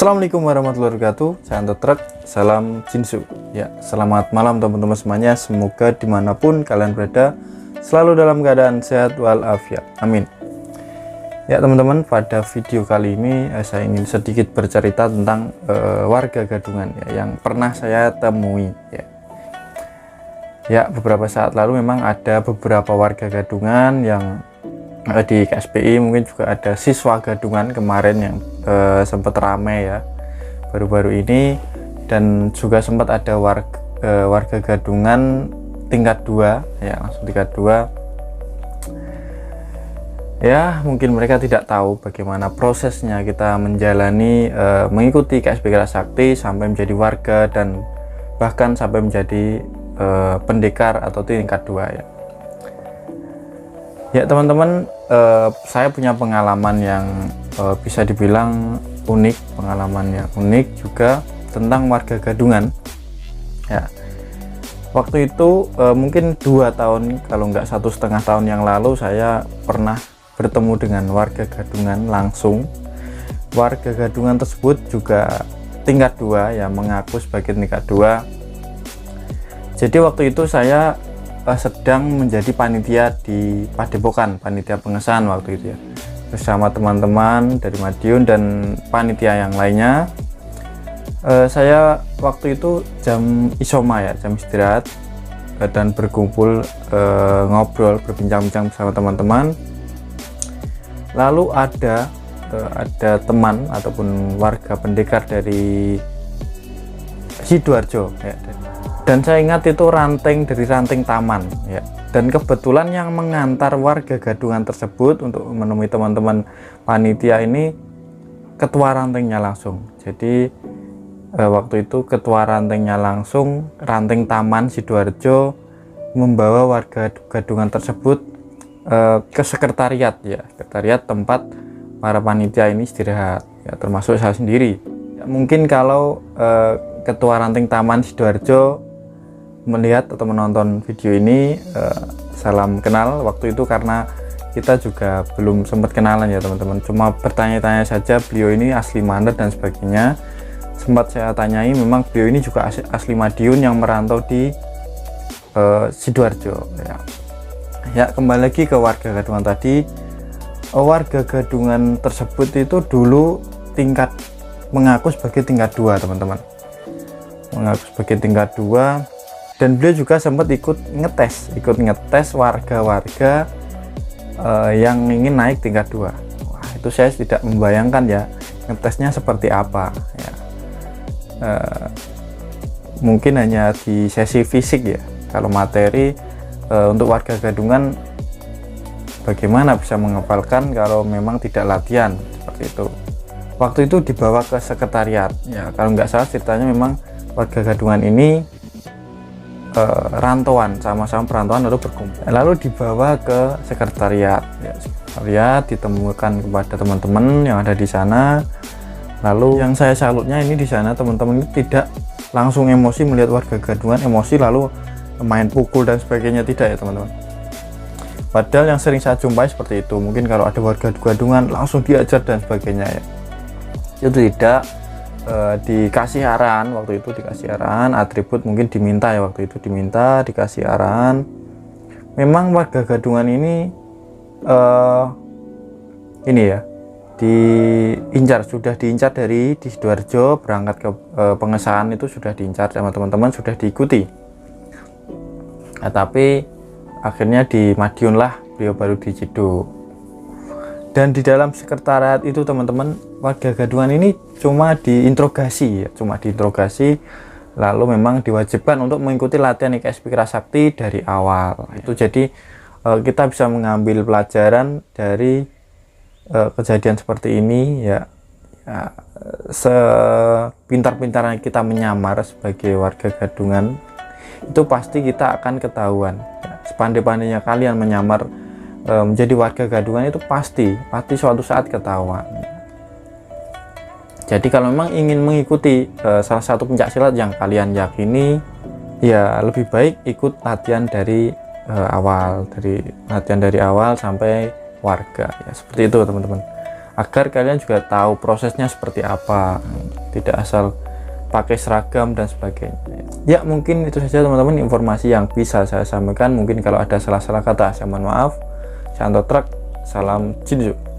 Assalamualaikum warahmatullahi wabarakatuh. Saya Anto Truk, salam Jinsu. Ya, selamat malam teman-teman semuanya. Semoga dimanapun kalian berada selalu dalam keadaan sehat walafiat. Amin. Ya teman-teman, pada video kali ini saya ingin sedikit bercerita tentang warga gadungan ya, yang pernah saya temui. Ya, beberapa saat lalu memang ada beberapa warga gadungan yang di KSPI, mungkin juga ada siswa gadungan kemarin yang sempat ramai ya baru-baru ini, dan juga sempat ada warga gadungan tingkat 2 ya, langsung tingkat 2 ya. Mungkin mereka tidak tahu bagaimana prosesnya kita menjalani mengikuti KSP Kerasakti sampai menjadi warga dan bahkan sampai menjadi pendekar atau tingkat 2 ya. Ya teman-teman, saya punya pengalaman yang bisa dibilang unik, pengalaman yang unik juga tentang warga gadungan ya. Waktu itu mungkin 2 tahun, kalau nggak 1,5 tahun yang lalu, saya pernah bertemu dengan warga gadungan langsung. Warga gadungan tersebut juga tingkat 2 ya, mengaku sebagai tingkat 2. Jadi waktu itu saya sedang menjadi panitia di Padepokan, panitia pengesahan waktu itu ya, bersama teman-teman dari Madiun dan panitia yang lainnya. Saya waktu itu jam isoma ya, jam istirahat, dan berkumpul ngobrol, berbincang-bincang bersama teman-teman. Lalu ada teman ataupun warga pendekar dari Sidoarjo ya, dan saya ingat itu dari ranting taman ya, dan kebetulan yang mengantar warga gadungan tersebut untuk menemui teman-teman panitia ini ketua rantingnya langsung. Jadi waktu itu ketua rantingnya langsung, ranting taman Sidoarjo, membawa warga gadungan tersebut ke sekretariat ya, sekretariat tempat para panitia ini istirahat ya, termasuk saya sendiri ya. Mungkin kalau ketua ranting taman Sidoarjo melihat atau menonton video ini, salam kenal waktu itu, karena kita juga belum sempat kenalan ya teman-teman, cuma bertanya-tanya saja beliau ini asli mana dan sebagainya. Sempat saya tanyai, memang beliau ini juga asli Madiun yang merantau di Sidoarjo ya. Ya, kembali lagi ke warga gadungan tadi. Warga gadungan tersebut itu dulu mengaku sebagai tingkat 2 teman-teman, mengaku sebagai tingkat 2. Dan beliau juga sempat ikut ngetes warga-warga yang ingin naik tingkat 2. Wah, itu saya tidak membayangkan ya ngetesnya seperti apa ya. Mungkin hanya di sesi fisik ya. Kalau materi untuk warga gadungan, bagaimana bisa menghafalkan kalau memang tidak latihan seperti itu. Waktu itu dibawa ke sekretariat ya, kalau nggak salah ceritanya memang warga gadungan ini rantauan, sama-sama perantauan, lalu berkumpul, lalu dibawa ke sekretariat ya. Sekretariat ditemukan kepada teman-teman yang ada di sana. Lalu yang saya salutnya ini di sana, teman-teman itu tidak langsung emosi melihat warga gadungan, emosi lalu main pukul dan sebagainya, tidak ya teman-teman. Padahal yang sering saya jumpai seperti itu, mungkin kalau ada warga gadungan langsung diajar dan sebagainya ya, itu tidak. Dikasih arahan, waktu itu dikasih arahan, atribut mungkin diminta ya, waktu itu diminta dikasih arahan. Memang warga gadungan ini ya sudah diincar di Sidoarjo, berangkat ke pengesahan itu sudah diincar sama teman-teman, sudah diikuti. Nah, tapi akhirnya di Madiun lah beliau baru diciduk. Dan di dalam sekretariat itu teman-teman, warga gadungan ini cuma diinterogasi, lalu memang diwajibkan untuk mengikuti latihan KSP Kerasakti dari awal. Itu jadi kita bisa mengambil pelajaran dari kejadian seperti ini ya, sepintar-pintarnya kita menyamar sebagai warga gadungan, itu pasti kita akan ketahuan ya. Sepandai-pandainya kalian menyamar menjadi warga gadungan, itu pasti suatu saat ketahuan. Jadi kalau memang ingin mengikuti salah satu pencaksilat yang kalian yakini, ya lebih baik ikut latihan dari awal sampai warga ya, seperti itu teman-teman, agar kalian juga tahu prosesnya seperti apa. tidak asal pakai seragam dan sebagainya. Ya mungkin itu saja teman-teman informasi yang bisa saya sampaikan. Mungkin kalau ada salah-salah kata saya mohon maaf. Saya Anto Truk, salam Jinju.